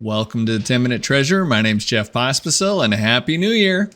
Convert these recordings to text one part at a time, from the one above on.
Welcome to the 10-Minute Treasure. My name's Jeff Pospisil, and Happy New Year.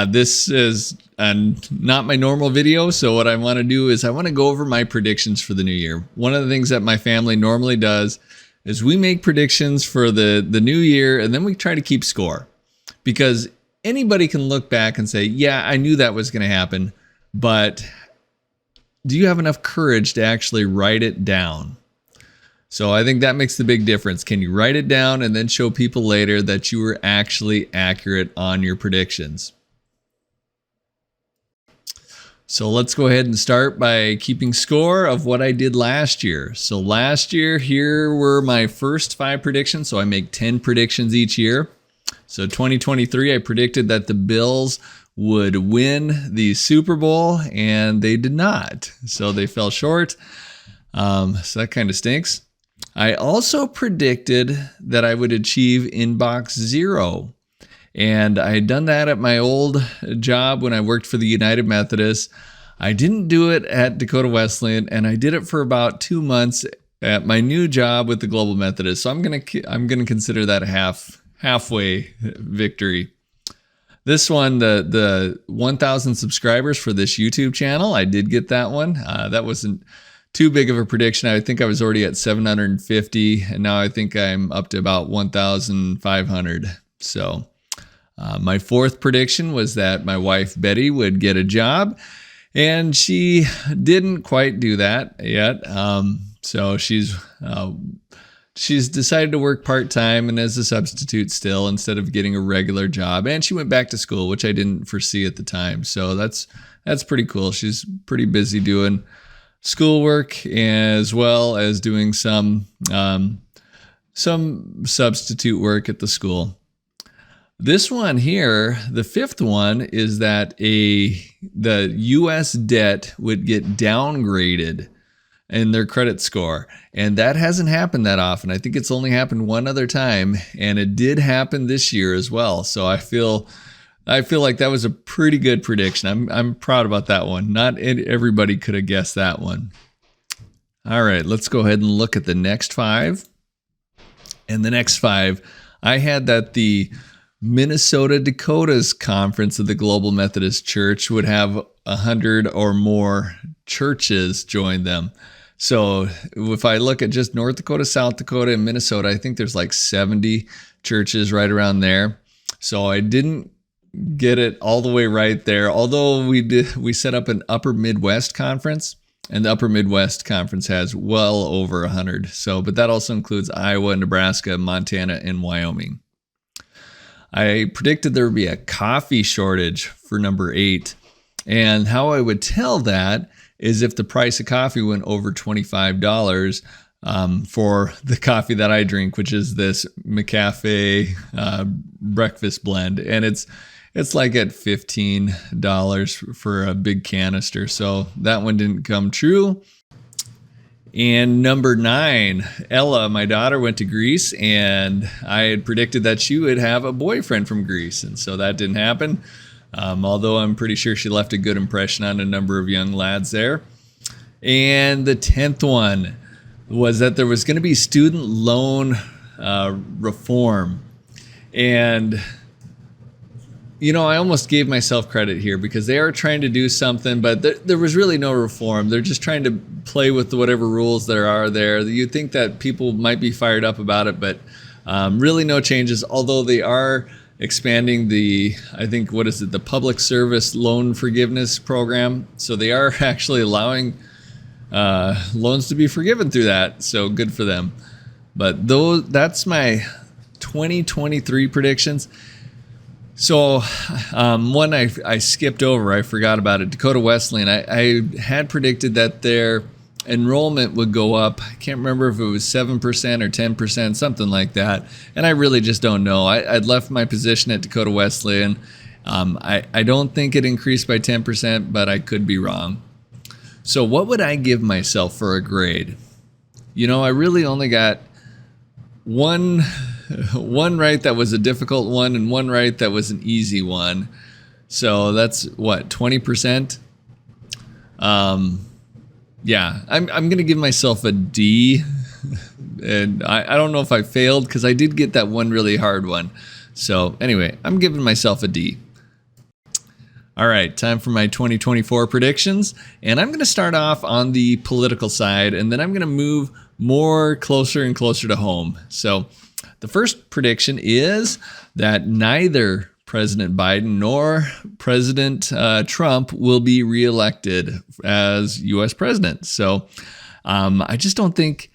This is not my normal video, so what I want to do is I want to go over my predictions for the new year. One of the things that my family normally does is we make predictions for the new year, and then we try to keep score. Because anybody can look back and say, yeah, I knew that was going to happen, but do you have enough courage to actually write it down? So I think that makes the big difference. Can you write it down and then show people later that you were actually accurate on your predictions? So let's go ahead and start by keeping score of what I did last year. So last year, here were my first 5 predictions. So I make 10 predictions each year. So 2023, I predicted that the Bills would win the Super Bowl, and they did not. So they fell short. So that kind of stinks. I also predicted that I would achieve inbox 0. And I had done that at my old job when I worked for the United Methodist. I didn't do it at Dakota Wesleyan, and I did it for about 2 months at my new job with the Global Methodist. So I'm gonna consider that a halfway victory. This one, the 1,000 subscribers for this YouTube channel, I did get that one. That wasn't too big of a prediction. I think I was already at 750, and now I think I'm up to about 1,500. So my 4th prediction was that my wife Betty would get a job, and she didn't quite do that yet. So she's decided to work part-time and as a substitute still instead of getting a regular job, and she went back to school, which I didn't foresee at the time. So that's pretty cool. She's pretty busy doing schoolwork as well as doing some substitute work at the school. This one here, the 5th one, is that the U.S. debt would get downgraded in their credit score, and that hasn't happened that often. I think it's only happened one other time, and it did happen this year as well. So I feel like that was a pretty good prediction. I'm proud about that one. Not everybody could have guessed that one. All right, let's go ahead and look at the next 5. And the next 5, I had that the Minnesota Dakotas Conference of the Global Methodist Church would have 100 or more churches join them. So if I look at just North Dakota, South Dakota, and Minnesota, I think there's like 70 churches right around there. So I didn't get it all the way right there. Although we set up an Upper Midwest Conference, and the Upper Midwest Conference has well over 100. So, but that also includes Iowa, Nebraska, Montana, and Wyoming. I predicted there would be a coffee shortage for number 8. And how I would tell that is if the price of coffee went over $25 for the coffee that I drink, which is this McCafe breakfast blend. And it's like at $15 for a big canister. So that one didn't come true. And number 9, Ella, my daughter, went to Greece, and I had predicted that she would have a boyfriend from Greece. And so that didn't happen. Although I'm pretty sure she left a good impression on a number of young lads there. And the 10th one was that there was going to be student loan reform. And you know, I almost gave myself credit here because they are trying to do something, but there was really no reform. They're just trying to play with whatever rules there are there. You'd think that people might be fired up about it, but really no changes, although they are expanding the public service loan forgiveness program. So they are actually allowing loans to be forgiven through that. So good for them. But that's my 2023 predictions. So one I skipped over, I forgot about it. Dakota Wesleyan, I had predicted that their enrollment would go up. I can't remember if it was 7% or 10%, something like that. And I really just don't know. I'd left my position at Dakota Wesleyan. I don't think it increased by 10%, but I could be wrong. So what would I give myself for a grade? You know, I really only got one right that was a difficult one and one right that was an easy one. So that's what, 20%? Yeah, I'm going to give myself a D And I don't know if I failed because I did get that one really hard one. So anyway, I'm giving myself a D. All right, time for my 2024 predictions. And I'm going to start off on the political side, and then I'm going to move more closer and closer to home. So the first prediction is that neither President Biden nor President Trump will be reelected as U.S. president. So I just don't think,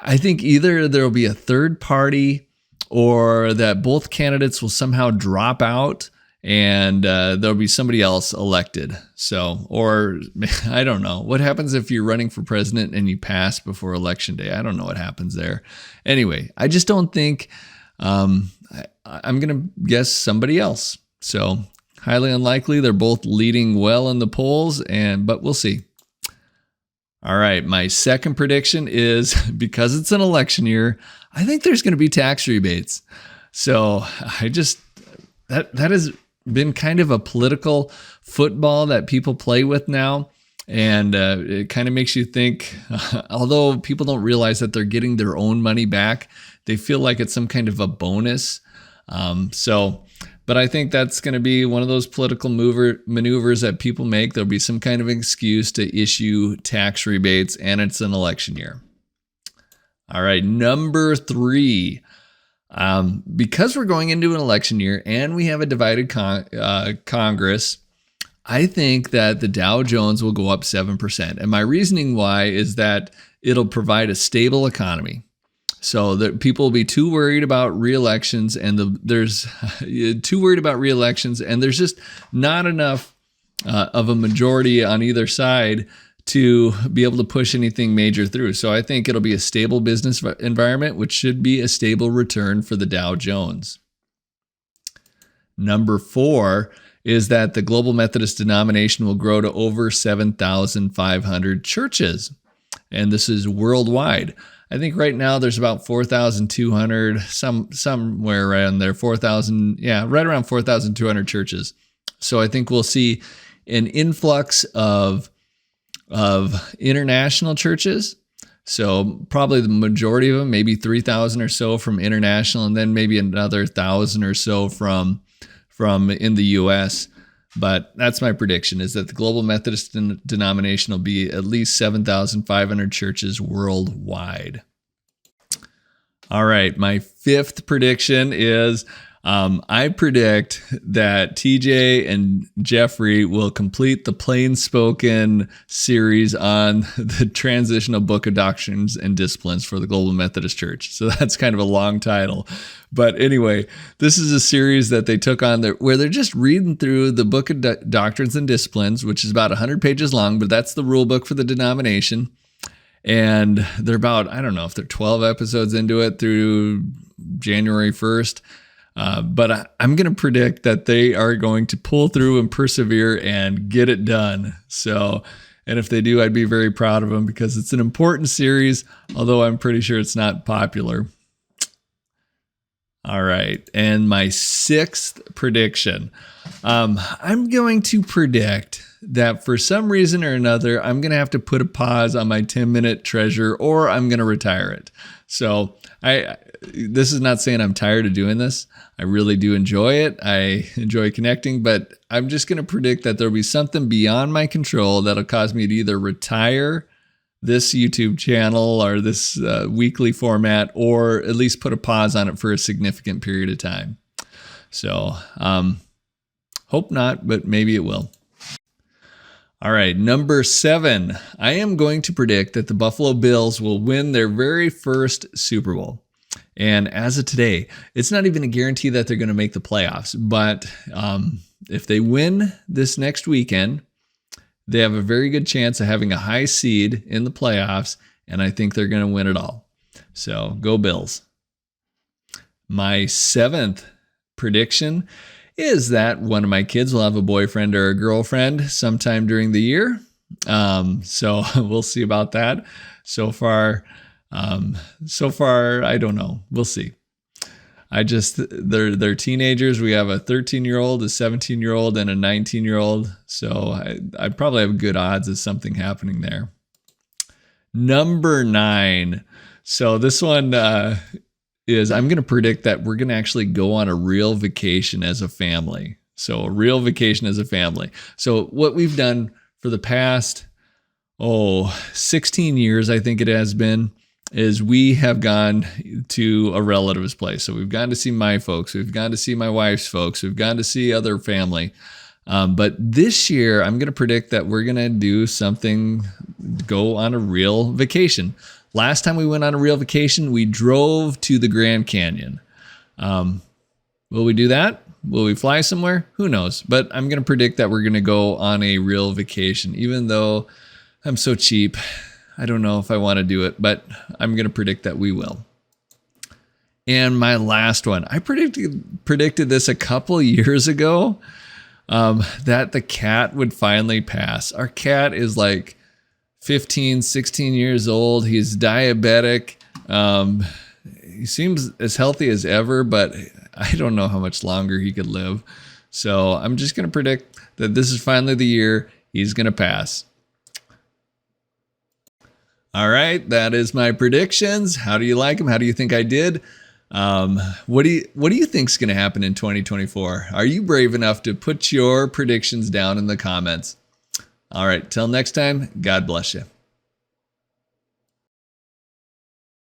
I think either there will be a third party or that both candidates will somehow drop out and there'll be somebody else elected. So, or I don't know. What happens if you're running for president and you pass before election day? I don't know what happens there. Anyway, I just don't think, I'm going to guess somebody else. So highly unlikely. They're both leading well in the polls, but we'll see. All right, my second prediction is because it's an election year, I think there's going to be tax rebates. So that has been kind of a political football that people play with now. And it kind of makes you think, although people don't realize that they're getting their own money back, they feel like it's some kind of a bonus. But I think that's going to be one of those political maneuvers that people make. There'll be some kind of excuse to issue tax rebates, and it's an election year. All right, number 3. Because we're going into an election year and we have a divided Congress, I think that the Dow Jones will go up 7%. And my reasoning why is that it'll provide a stable economy. So that people will be too worried about re-elections, and there's just not enough of a majority on either side to be able to push anything major through. So I think it'll be a stable business environment, which should be a stable return for the Dow Jones. Number 4 is that the Global Methodist denomination will grow to over 7,500 churches. And this is worldwide. I think right now there's about 4,200, somewhere around there, 4,000, right around 4,200 churches. So I think we'll see an influx of international churches. So probably the majority of them, maybe 3,000 or so from international, and then maybe another 1,000 or so from in the U.S. But that's my prediction, is that the Global Methodist denomination will be at least 7,500 churches worldwide. All right, my 5th prediction is I predict that TJ and Jeffrey will complete the Plain Spoken series on the Transitional Book of Doctrines and Disciplines for the Global Methodist Church. So that's kind of a long title. But anyway, this is a series that they took on where they're just reading through the Book of Doctrines and Disciplines, which is about 100 pages long, but that's the rule book for the denomination. And they're about, I don't know if they're 12 episodes into it through January 1st. But I'm going to predict that they are going to pull through and persevere and get it done. So, and if they do, I'd be very proud of them because it's an important series, although I'm pretty sure it's not popular. All right. And my 6th prediction, I'm going to predict that for some reason or another, I'm going to have to put a pause on my 10-minute treasure, or I'm going to retire it. So this is not saying I'm tired of doing this. I really do enjoy it. I enjoy connecting, but I'm just going to predict that there'll be something beyond my control that'll cause me to either retire this YouTube channel or this weekly format, or at least put a pause on it for a significant period of time. So hope not, but maybe it will. All right, number 7. I am going to predict that the Buffalo Bills will win their very first Super Bowl. And as of today, it's not even a guarantee that they're going to make the playoffs. But if they win this next weekend, they have a very good chance of having a high seed in the playoffs. And I think they're going to win it all. So go Bills. My 7th prediction is that one of my kids will have a boyfriend or a girlfriend sometime during the year. So we'll see about that. So far, I don't know. We'll see. They're teenagers. We have a 13-year-old, a 17-year-old, and a 19-year-old. So I probably have good odds of something happening there. Number 9. So this one is I'm going to predict that we're going to actually go on a real vacation as a family. So a real vacation as a family. So what we've done for the past, 16 years, I think it has been, is we have gone to a relative's place. So we've gone to see my folks. We've gone to see my wife's folks. We've gone to see other family. But this year, I'm going to predict that we're going to do something, go on a real vacation. Last time we went on a real vacation, we drove to the Grand Canyon. Will we do that? Will we fly somewhere? Who knows? But I'm going to predict that we're going to go on a real vacation, even though I'm so cheap. I don't know if I want to do it, but I'm going to predict that we will. And my last one, I predicted this a couple years ago, that the cat would finally pass. Our cat is like 15, 16 years old. He's diabetic. He seems as healthy as ever, but I don't know how much longer he could live. So I'm just going to predict that this is finally the year he's going to pass. All right, that is my predictions. How do you like them? How do you think I did? What do you think is going to happen in 2024? Are you brave enough to put your predictions down in the comments? All right, till next time, God bless you.